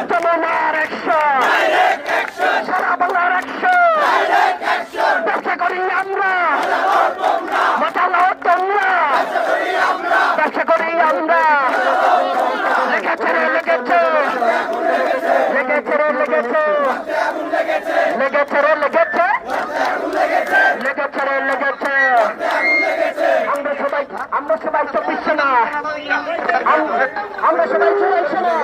যমুনার অ্যাকশন, সারা বাংলার অ্যাকশন, ব্যবসা করি আমরা, বাঁচাও তোমরা, ব্যবসা করি আমরা। লেগেছে রে লেগেছে, লেগেছে রে লেগেছে, লেগেছে রে লেগেছে, লেগেছে রে লেগেছে। আমরা সবাই 24 না, আমরা সবাই 24 না।